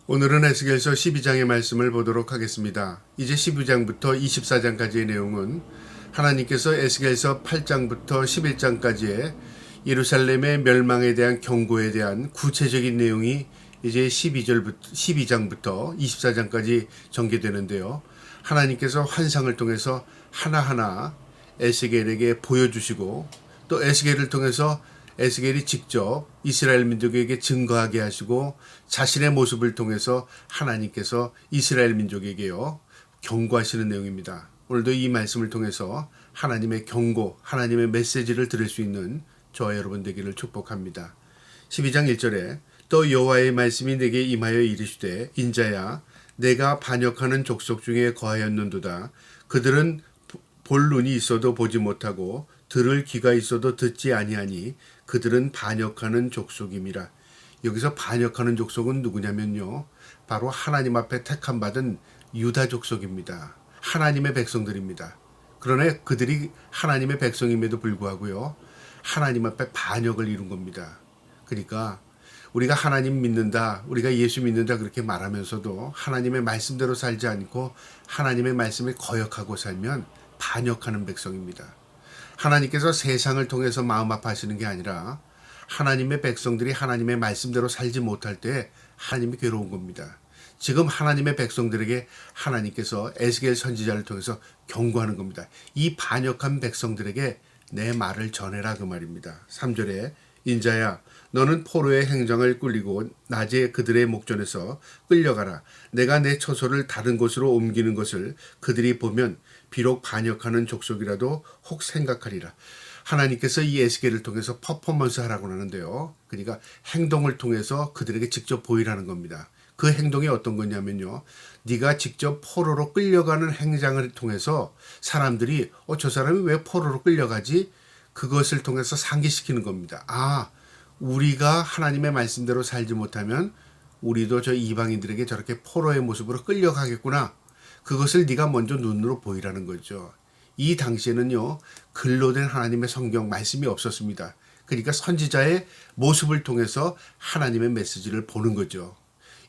오늘은 에스겔서 12장의 말씀을 보도록 하겠습니다. 이제 12장부터 24장까지의 내용은 하나님께서 에스겔서 8장부터 11장까지의 예루살렘의 멸망에 대한 경고에 대한 구체적인 내용이 이제 12장부터 24장까지 전개되는데요. 하나님께서 환상을 통해서 하나하나 에스겔에게 보여주시고 또 에스겔을 통해서 에스겔이 직접 이스라엘 민족에게 증거하게 하시고 자신의 모습을 통해서 하나님께서 이스라엘 민족에게요 경고하시는 내용입니다. 오늘도 이 말씀을 통해서 하나님의 경고, 하나님의 메시지를 들을 수 있는 저와 여러분 되기를 축복합니다. 12장 1절에 또 여호와의 말씀이 내게 임하여 이르시되 인자야 내가 반역하는 족속 중에 거하였는도다. 그들은 볼 눈이 있어도 보지 못하고 들을 귀가 있어도 듣지 아니하니 그들은 반역하는 족속임이라. 여기서 반역하는 족속은 누구냐면요, 바로 하나님 앞에 택함 받은 유다 족속입니다. 하나님의 백성들입니다. 그러나 그들이 하나님의 백성임에도 불구하고요, 하나님 앞에 반역을 이룬 겁니다. 그러니까 우리가 하나님 믿는다, 우리가 예수 믿는다 그렇게 말하면서도 하나님의 말씀대로 살지 않고 하나님의 말씀을 거역하고 살면 반역하는 백성입니다. 하나님께서 세상을 통해서 마음 아파하시는 게 아니라 하나님의 백성들이 하나님의 말씀대로 살지 못할 때 하나님이 괴로운 겁니다. 지금 하나님의 백성들에게 하나님께서 에스겔 선지자를 통해서 경고하는 겁니다. 이 반역한 백성들에게 내 말을 전해라 그 말입니다. 3절에 인자야 너는 포로의 행장을 꿀리고 낮에 그들의 목전에서 끌려가라. 내가 내 처소를 다른 곳으로 옮기는 것을 그들이 보면 비록 반역하는 족속이라도 혹 생각하리라. 하나님께서 이 에스겔을 통해서 퍼포먼스 하라고 하는데요. 그러니까 행동을 통해서 그들에게 직접 보이라는 겁니다. 그 행동이 어떤 거냐면요, 네가 직접 포로로 끌려가는 행장을 통해서 사람들이 저 사람이 왜 포로로 끌려가지? 그것을 통해서 상기시키는 겁니다. 우리가 하나님의 말씀대로 살지 못하면 우리도 저 이방인들에게 저렇게 포로의 모습으로 끌려가겠구나. 그것을 네가 먼저 눈으로 보이라는 거죠. 이 당시에는요, 글로 된 하나님의 성경 말씀이 없었습니다. 그러니까 선지자의 모습을 통해서 하나님의 메시지를 보는 거죠.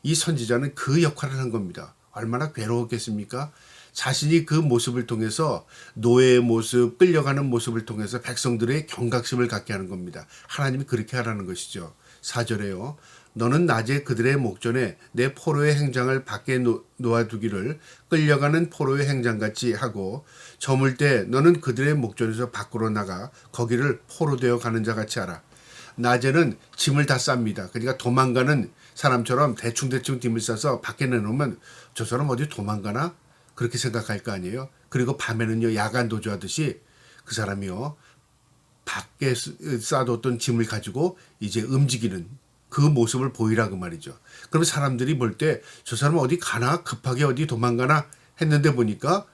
이 선지자는 그 역할을 한 겁니다. 얼마나 괴로웠겠습니까? 자신이 그 모습을 통해서 노예의 모습, 끌려가는 모습을 통해서 백성들의 경각심을 갖게 하는 겁니다. 하나님이 그렇게 하라는 것이죠. 4절에요. 너는 낮에 그들의 목전에 내 포로의 행장을 밖에 놓아두기를 끌려가는 포로의 행장같이 하고 저물 때 너는 그들의 목전에서 밖으로 나가 거기를 포로되어 가는 자같이 하라. 낮에는 짐을 다 쌉니다. 그러니까 도망가는 사람처럼 대충 짐을 싸서 밖에 내놓으면 저 사람 어디 도망가나? 그렇게 생각할 거 아니에요. 그리고 밤에는요, 야간 도주하듯이 그 사람이요 밖에 쌓아뒀던 짐을 가지고 이제 움직이는 그 모습을 보이라 그 말이죠. 그러면 사람들이 볼 때 저 사람은 어디 가나? 급하게 어디 도망가나? 했는데 보니까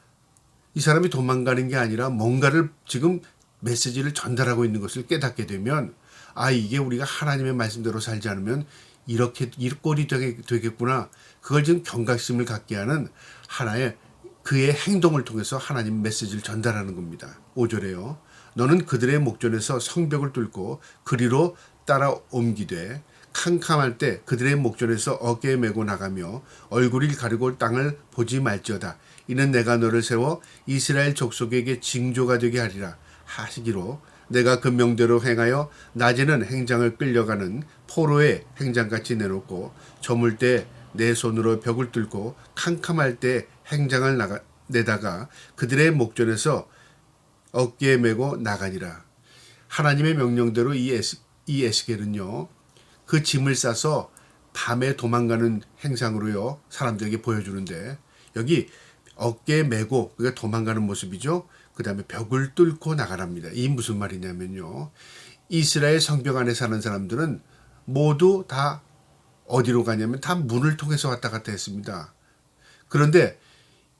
이 사람이 도망가는 게 아니라 뭔가를 지금 메시지를 전달하고 있는 것을 깨닫게 되면 이게 우리가 하나님의 말씀대로 살지 않으면 이렇게 이 꼴이 되겠구나. 그걸 지금 경각심을 갖게 하는 하나의 그의 행동을 통해서 하나님 메시지를 전달하는 겁니다. 5절에요. 너는 그들의 목전에서 성벽을 뚫고 그리로 따라 옮기되 캄캄할 때 그들의 목전에서 어깨에 메고 나가며 얼굴을 가리고 땅을 보지 말지어다. 이는 내가 너를 세워 이스라엘 족속에게 징조가 되게 하리라 하시기로 내가 그 명대로 행하여 낮에는 행장을 끌려가는 포로의 행장같이 내놓고 저물 때 내 손으로 벽을 뚫고 캄캄할 때 행장을 내다가 그들의 목전에서 어깨에 메고 나가니라. 하나님의 명령대로 이 에스겔은요, 그 짐을 싸서 밤에 도망가는 행상으로요 사람들에게 보여주는데, 여기 어깨에 메고 그게 도망가는 모습이죠. 그 다음에 벽을 뚫고 나가랍니다. 이 무슨 말이냐면요, 이스라엘 성벽 안에 사는 사람들은 모두 다 어디로 가냐면 다 문을 통해서 왔다 갔다 했습니다. 그런데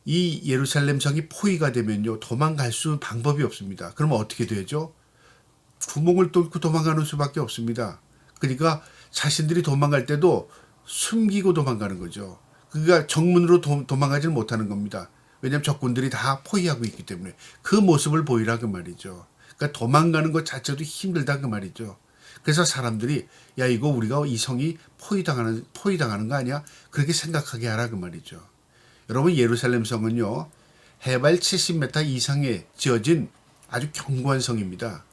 이 예루살렘 성이 포위가 되면요, 도망갈 수 방법이 없습니다. 그러면 어떻게 되죠? 구멍을 뚫고 도망가는 수밖에 없습니다. 그러니까 자신들이 도망갈 때도 숨기고 도망가는 거죠. 그러니까 정문으로 도망가지는 못하는 겁니다. 왜냐하면 적군들이 다 포위하고 있기 때문에 그 모습을 보이라 그 말이죠. 그러니까 도망가는 것 자체도 힘들다 그 말이죠. 그래서 사람들이 야 이거 우리가 이 성이 포위당하는 거 아니야? 그렇게 생각하게 하라 그 말이죠. 여러분 예루살렘 성은요 해발 70m 이상에 지어진 아주 견고한 성입니다.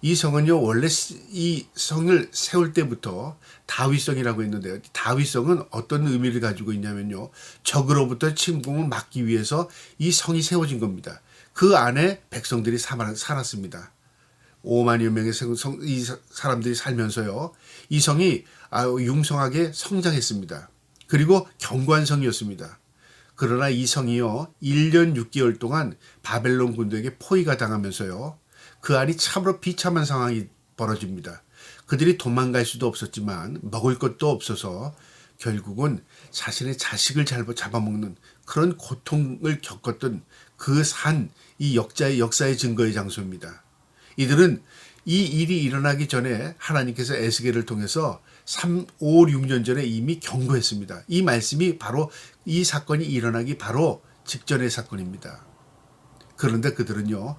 이 성은요 원래 이 성을 세울 때부터 다윗성이라고 했는데요. 다윗성은 어떤 의미를 가지고 있냐면요. 적으로부터 침공을 막기 위해서 이 성이 세워진 겁니다. 그 안에 백성들이 살았습니다. 5만여 명의 이 사람들이 살면서요. 이 성이 융성하게 성장했습니다. 그리고 견고한 성이었습니다. 그러나 이 성이요 1년 6개월 동안 바벨론 군대에게 포위가 당하면서요. 그 안이 참으로 비참한 상황이 벌어집니다. 그들이 도망갈 수도 없었지만 먹을 것도 없어서 결국은 자신의 자식을 잡아먹는 그런 고통을 겪었던 그 이 역사의 증거의 장소입니다. 이들은 이 일이 일어나기 전에 하나님께서 에스겔을 통해서 5, 6년 전에 이미 경고했습니다. 이 말씀이 바로 이 사건이 일어나기 바로 직전의 사건입니다. 그런데 그들은요,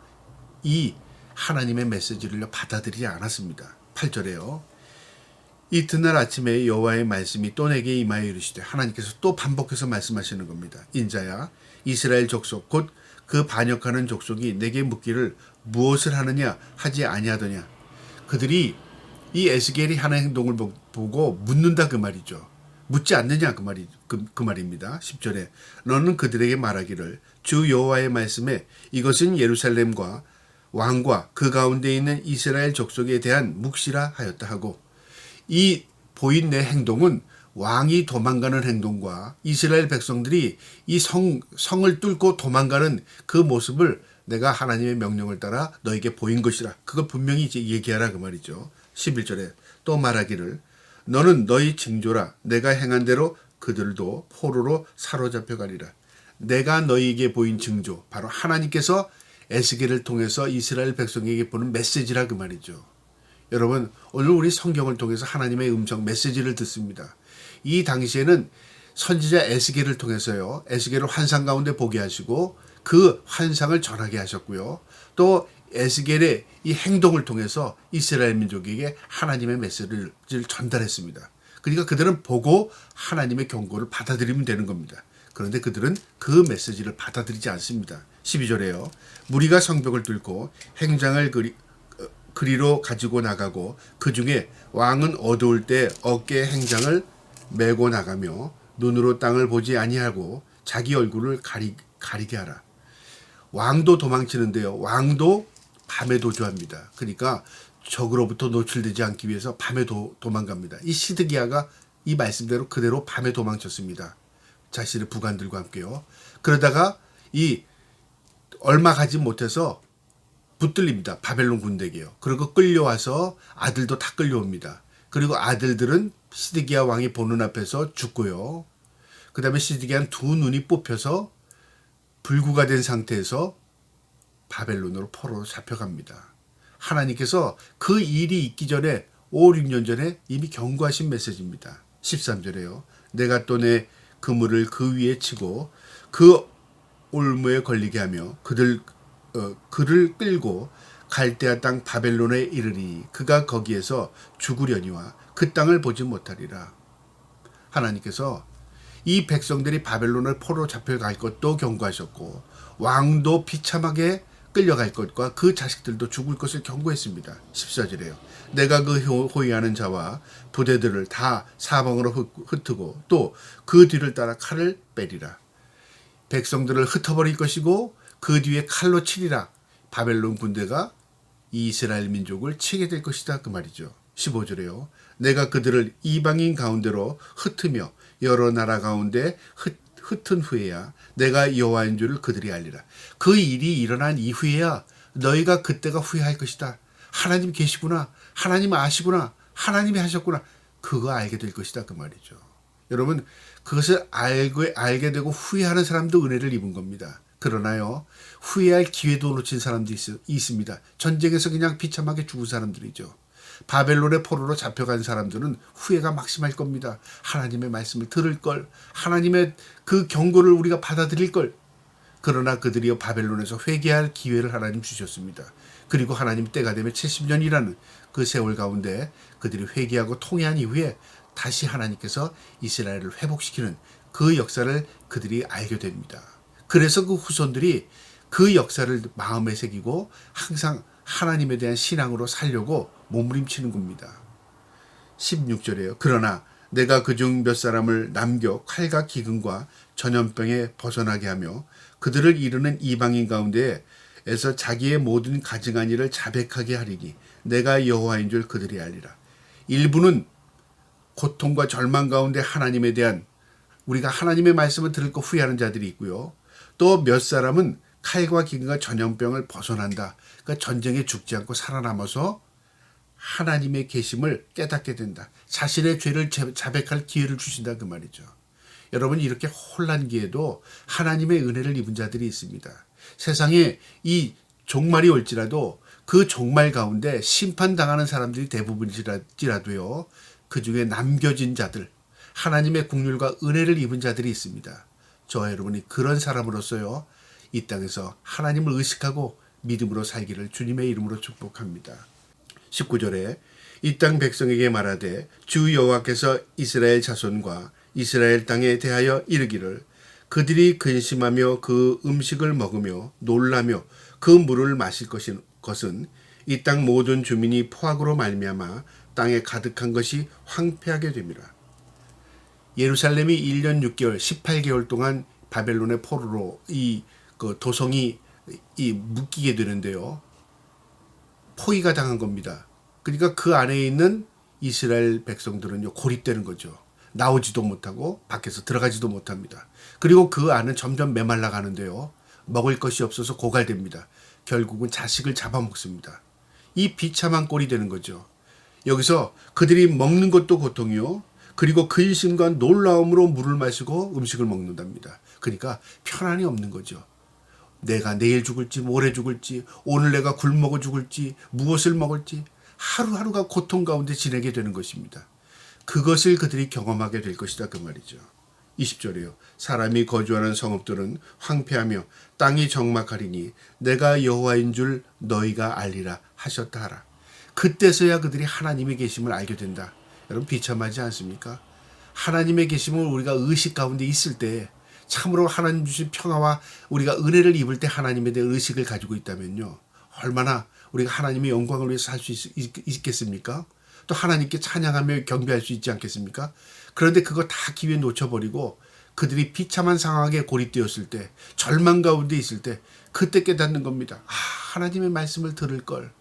이 하나님의 메시지를 받아들이지 않았습니다. 8절에요. 이튿날 아침에 여호와의 말씀이 또 내게 임하여 이르시되 하나님께서 또 반복해서 말씀하시는 겁니다. 인자야 이스라엘 족속 곧 그 반역하는 족속이 내게 묻기를 무엇을 하느냐 하지 아니하더냐. 그들이 이 에스겔이 하는 행동을 보고 묻는다 그 말이죠. 묻지 않느냐 그 말입니다. 10절에 너는 그들에게 말하기를 주 여호와의 말씀에 이것은 예루살렘과 왕과 그 가운데 있는 이스라엘 족속에 대한 묵시라 하였다 하고 이 보인 내 행동은 왕이 도망가는 행동과 이스라엘 백성들이 이 성을 뚫고 도망가는 그 모습을 내가 하나님의 명령을 따라 너에게 보인 것이라. 그걸 분명히 이제 얘기하라 그 말이죠. 11절에 또 말하기를 너는 너희 징조라 내가 행한 대로 그들도 포로로 사로잡혀 가리라. 내가 너희에게 보인 징조 바로 하나님께서 에스겔을 통해서 이스라엘 백성에게 보는 메시지라 그 말이죠. 여러분 오늘 우리 성경을 통해서 하나님의 음성 메시지를 듣습니다. 이 당시에는 선지자 에스겔을 통해서요. 에스겔을 환상 가운데 보게 하시고 그 환상을 전하게 하셨고요. 또 에스겔의 이 행동을 통해서 이스라엘 민족에게 하나님의 메시지를 전달했습니다. 그러니까 그들은 보고 하나님의 경고를 받아들이면 되는 겁니다. 그런데 그들은 그 메시지를 받아들이지 않습니다. 12절에요. 무리가 성벽을 뚫고 행장을 그리로 가지고 나가고 그 중에 왕은 어두울 때 어깨에 행장을 메고 나가며 눈으로 땅을 보지 아니하고 자기 얼굴을 가리게 하라. 왕도 도망치는데요. 왕도 밤에 도주합니다. 그러니까 적으로부터 노출되지 않기 위해서 밤에 도망갑니다. 이 시드기야가 이 말씀대로 그대로 밤에 도망쳤습니다. 자신의 부관들과 함께요. 그러다가 얼마 가지 못해서 붙들립니다. 바벨론 군대에게요. 그리고 끌려와서 아들도 다 끌려옵니다. 그리고 아들들은 시드기야 왕이 보는 앞에서 죽고요. 그 다음에 시드기야는 두 눈이 뽑혀서 불구가 된 상태에서 바벨론으로 포로로 잡혀갑니다. 하나님께서 그 일이 있기 전에 5, 6년 전에 이미 경고하신 메시지입니다. 13절에요. 내가 또 내 그물을 그 위에 치고 그 올무에 걸리게 하며 그를 끌고 갈대아 땅 바벨론에 이르리 그가 거기에서 죽으려니와 그 땅을 보지 못하리라. 하나님께서 이 백성들이 바벨론을 포로 잡혀갈 것도 경고하셨고 왕도 비참하게 끌려갈 것과 그 자식들도 죽을 것을 경고했습니다. 14절에요. 내가 그 호위하는 자와 부대들을 다 사방으로 흩트고 또 그 뒤를 따라 칼을 빼리라. 백성들을 흩어버릴 것이고 그 뒤에 칼로 치리라. 바벨론 군대가 이스라엘 민족을 치게 될 것이다 그 말이죠. 15절에요. 내가 그들을 이방인 가운데로 흩으며 여러 나라 가운데 흩은 후에야 내가 여호와인 줄을 그들이 알리라. 그 일이 일어난 이후에야 너희가 그때가 후회할 것이다. 하나님 계시구나. 하나님 아시구나. 하나님이 하셨구나. 그거 알게 될 것이다 그 말이죠. 여러분 그것을 알게 되고 후회하는 사람도 은혜를 입은 겁니다. 그러나요 후회할 기회도 놓친 사람도 있습니다. 전쟁에서 그냥 비참하게 죽은 사람들이죠. 바벨론의 포로로 잡혀간 사람들은 후회가 막심할 겁니다. 하나님의 말씀을 들을 걸, 하나님의 그 경고를 우리가 받아들일 걸. 그러나 그들이 바벨론에서 회개할 기회를 하나님 주셨습니다. 그리고 하나님 때가 되면 70년이라는 그 세월 가운데 그들이 회개하고 통회한 이후에 다시 하나님께서 이스라엘을 회복시키는 그 역사를 그들이 알게 됩니다. 그래서 그 후손들이 그 역사를 마음에 새기고 항상 하나님에 대한 신앙으로 살려고 몸부림치는 겁니다. 16절이에요. 그러나 내가 그중 몇 사람을 남겨 칼과 기근과 전염병에 벗어나게 하며 그들을 이르는 이방인 가운데에서 자기의 모든 가증한 일을 자백하게 하리니 내가 여호와인 줄 그들이 알리라. 일부는 고통과 절망 가운데 하나님에 대한 우리가 하나님의 말씀을 들을 거 후회하는 자들이 있고요. 또 몇 사람은 칼과 기근과 전염병을 벗어난다. 그러니까 전쟁에 죽지 않고 살아남아서 하나님의 계심을 깨닫게 된다. 자신의 죄를 자백할 기회를 주신다 그 말이죠. 여러분 이렇게 혼란기에도 하나님의 은혜를 입은 자들이 있습니다. 세상에 이 종말이 올지라도 그 종말 가운데 심판당하는 사람들이 대부분일지라도요. 그중에 남겨진 자들, 하나님의 긍휼과 은혜를 입은 자들이 있습니다. 저와 여러분이 그런 사람으로서요. 이 땅에서 하나님을 의식하고 믿음으로 살기를 주님의 이름으로 축복합니다. 19절에 이 땅 백성에게 말하되 주 여호와께서 이스라엘 자손과 이스라엘 땅에 대하여 이르기를 그들이 근심하며 그 음식을 먹으며 놀라며 그 물을 마실 것은 이 땅 모든 주민이 포악으로 말미암아 땅에 가득한 것이 황폐하게 됨이라. 예루살렘이 1년 6개월 18개월 동안 바벨론의 포로로 그 도성이 묶이게 되는데요. 포위가 당한 겁니다. 그러니까 그 안에 있는 이스라엘 백성들은요 고립되는 거죠. 나오지도 못하고 밖에서 들어가지도 못합니다. 그리고 그 안은 점점 메말라 가는데요. 먹을 것이 없어서 고갈됩니다. 결국은 자식을 잡아먹습니다. 이 비참한 꼴이 되는 거죠. 여기서 그들이 먹는 것도 고통이요. 그리고 근심과 놀라움으로 물을 마시고 음식을 먹는답니다. 그러니까 편안이 없는 거죠. 내가 내일 죽을지 모레 죽을지 오늘 내가 굶먹어 죽을지 무엇을 먹을지 하루하루가 고통 가운데 지내게 되는 것입니다. 그것을 그들이 경험하게 될 것이다 그 말이죠. 20절이요. 사람이 거주하는 성읍들은 황폐하며 땅이 적막하리니 내가 여호와인 줄 너희가 알리라 하셨다 하라. 그때서야 그들이 하나님의 계심을 알게 된다. 여러분 비참하지 않습니까? 하나님의 계심을 우리가 의식 가운데 있을 때 참으로 하나님 주신 평화와 우리가 은혜를 입을 때 하나님에 대한 의식을 가지고 있다면요. 얼마나 우리가 하나님의 영광을 위해서 살 수 있겠습니까? 또 하나님께 찬양하며 경배할 수 있지 않겠습니까? 그런데 그거 다 기회 놓쳐버리고 그들이 비참한 상황에 고립되었을 때 절망 가운데 있을 때 그때 깨닫는 겁니다. 하나님의 말씀을 들을 걸.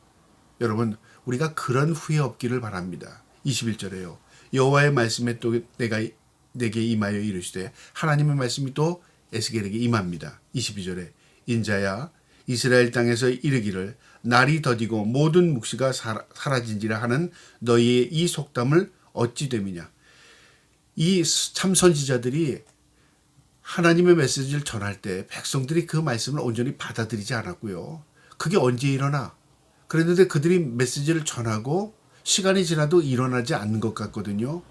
여러분 우리가 그런 후회 없기를 바랍니다. 21절에요. 여호와의 말씀에 또 내게 임하여 이르시되 하나님의 말씀이 또 에스겔에게 임합니다. 22절에 인자야 이스라엘 땅에서 이르기를 날이 더디고 모든 묵시가 사라진지라 하는 너희의 이 속담을 어찌 됨이냐. 이 참 선지자들이 하나님의 메시지를 전할 때 백성들이 그 말씀을 온전히 받아들이지 않았고요. 그게 언제 일어나? 그랬는데 그들이 메시지를 전하고 시간이 지나도 일어나지 않는 것 같거든요.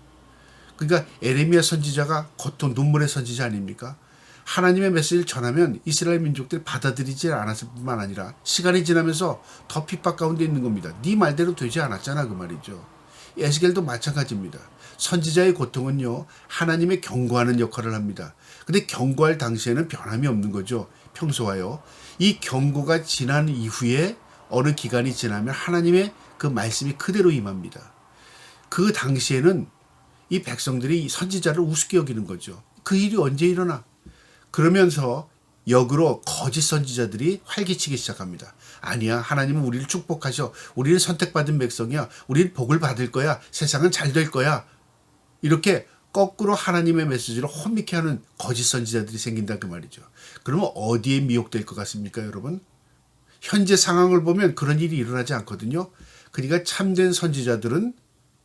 그러니까 에레미야 선지자가 고통 눈물의 선지자 아닙니까? 하나님의 메시지를 전하면 이스라엘 민족들이 받아들이지 않았을 뿐만 아니라 시간이 지나면서 더 핍박 가운데 있는 겁니다. 네 말대로 되지 않았잖아 그 말이죠. 에스겔도 마찬가지입니다. 선지자의 고통은요 하나님의 경고하는 역할을 합니다. 근데 경고할 당시에는 변함이 없는 거죠. 평소와요. 이 경고가 지난 이후에 어느 기간이 지나면 하나님의 그 말씀이 그대로 임합니다. 그 당시에는 이 백성들이 선지자를 우습게 여기는 거죠. 그 일이 언제 일어나? 그러면서 역으로 거짓 선지자들이 활기치기 시작합니다. 아니야, 하나님은 우리를 축복하셔. 우리는 선택받은 백성이야. 우리는 복을 받을 거야. 세상은 잘 될 거야. 이렇게 거꾸로 하나님의 메시지를 혼미케 하는 거짓 선지자들이 생긴다 그 말이죠. 그러면 어디에 미혹될 것 같습니까, 여러분? 현재 상황을 보면 그런 일이 일어나지 않거든요. 그러니까 참된 선지자들은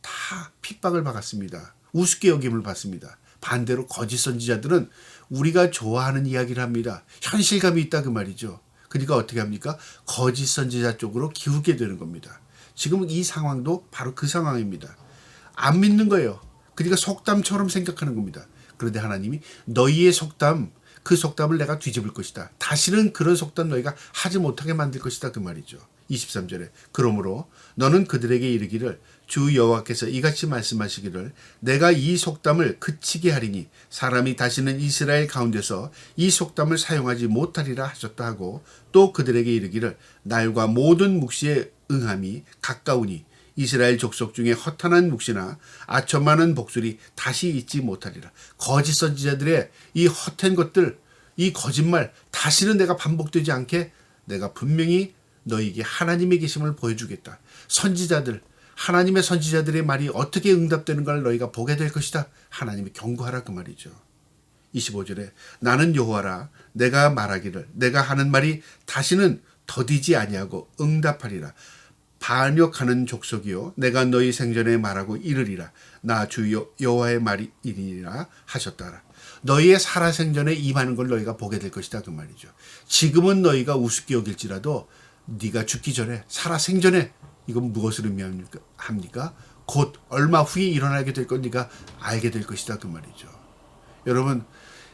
다 핍박을 받았습니다. 우습게 여김을 받습니다. 반대로 거짓 선지자들은 우리가 좋아하는 이야기를 합니다. 현실감이 있다 그 말이죠. 그러니까 어떻게 합니까? 거짓 선지자 쪽으로 기우게 되는 겁니다. 지금 이 상황도 바로 그 상황입니다. 안 믿는 거예요. 그러니까 속담처럼 생각하는 겁니다. 그런데 하나님이 너희의 속담, 그 속담을 내가 뒤집을 것이다. 다시는 그런 속담 너희가 하지 못하게 만들 것이다 그 말이죠. 23절에 그러므로 너는 그들에게 이르기를 주 여호와께서 이같이 말씀하시기를 내가 이 속담을 그치게 하리니 사람이 다시는 이스라엘 가운데서 이 속담을 사용하지 못하리라 하셨다 하고 또 그들에게 이르기를 날과 모든 묵시의 응함이 가까우니 이스라엘 족속 중에 허탄한 묵시나 아첨 많은 복술이 다시 있지 못하리라. 거짓 선지자들의 이 헛된 것들, 이 거짓말 다시는 내가 반복되지 않게 내가 분명히 너에게 하나님의 계심을 보여주겠다. 선지자들, 하나님의 선지자들의 말이 어떻게 응답되는 걸 너희가 보게 될 것이다. 하나님이 경고하라 그 말이죠. 25절에 나는 여호와라 내가 말하기를 내가 하는 말이 다시는 더디지 아니하고 응답하리라. 반역하는 족속이요 내가 너희 생전에 말하고 이르리라. 나 주 여호와의 말이니라 하셨다라. 너희의 살아생전에 임하는 걸 너희가 보게 될 것이다 그 말이죠. 지금은 너희가 우습게 여길지라도 네가 죽기 전에 살아생전에 이건 무엇을 의미합니까? 곧 얼마 후에 일어나게 될 건 네가 알게 될 것이다 그 말이죠. 여러분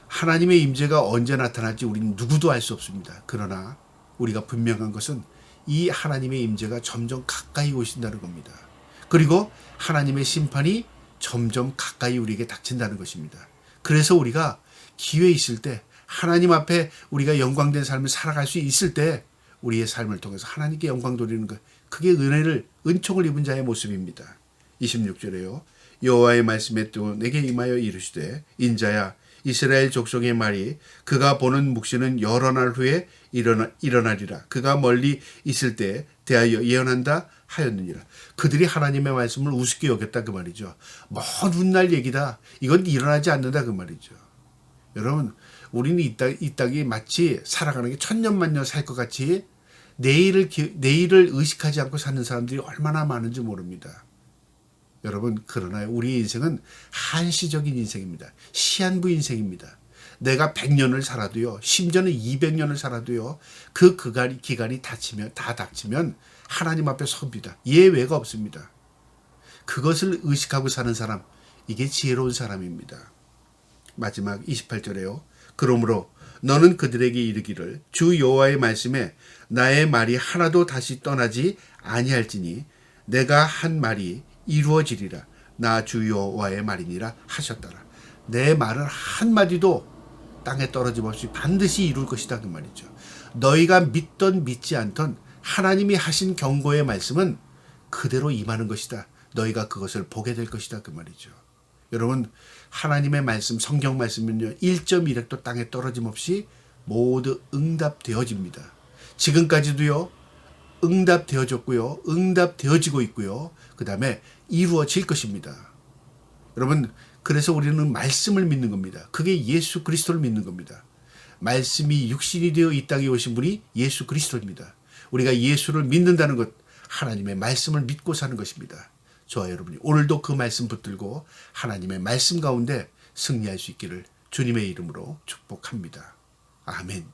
하나님의 임재가 언제 나타날지 우리는 누구도 알 수 없습니다. 그러나 우리가 분명한 것은 이 하나님의 임재가 점점 가까이 오신다는 겁니다. 그리고 하나님의 심판이 점점 가까이 우리에게 닥친다는 것입니다. 그래서 우리가 기회 있을 때 하나님 앞에 우리가 영광된 삶을 살아갈 수 있을 때 우리의 삶을 통해서 하나님께 영광 돌리는 것 그게 은총을 입은 자의 모습입니다. 26절에요. 여호와의 말씀에 또 내게 임하여 이르시되 인자야 이스라엘 족속의 말이 그가 보는 묵시는 여러 날 후에 일어나리라. 그가 멀리 있을 때 대하여 예언한다 하였느니라. 그들이 하나님의 말씀을 우습게 여겼다 그 말이죠. 먼 훗날 얘기다. 이건 일어나지 않는다 그 말이죠. 여러분 우리는 이 땅이 마치 살아가는 게 천년만년 살 것 같이 내일을 의식하지 않고 사는 사람들이 얼마나 많은지 모릅니다. 여러분 그러나 우리의 인생은 한시적인 인생입니다. 시한부 인생입니다. 내가 100년을 살아도요. 심지어는 200년을 살아도요. 그 기간이 다 닥치면 하나님 앞에 섭니다. 예외가 없습니다. 그것을 의식하고 사는 사람 이게 지혜로운 사람입니다. 마지막 28절에요. 그러므로 너는 그들에게 이르기를 주 여호와의 말씀에 나의 말이 하나도 다시 떠나지 아니할지니 내가 한 말이 이루어지리라. 나 주 여호와의 말이니라 하셨더라. 내 말은 한마디도 땅에 떨어짐 없이 반드시 이룰 것이다 그 말이죠. 너희가 믿던 믿지 않던 하나님이 하신 경고의 말씀은 그대로 임하는 것이다. 너희가 그것을 보게 될 것이다 그 말이죠. 여러분 하나님의 말씀 성경 말씀은요 1.1획도 땅에 떨어짐 없이 모두 응답되어집니다. 지금까지도요 응답되어졌고요 응답되어지고 있고요 그 다음에 이루어질 것입니다. 여러분 그래서 우리는 말씀을 믿는 겁니다. 그게 예수 그리스도를 믿는 겁니다. 말씀이 육신이 되어 이 땅에 오신 분이 예수 그리스도입니다. 우리가 예수를 믿는다는 것 하나님의 말씀을 믿고 사는 것입니다. 저와 여러분이 오늘도 그 말씀 붙들고 하나님의 말씀 가운데 승리할 수 있기를 주님의 이름으로 축복합니다. 아멘.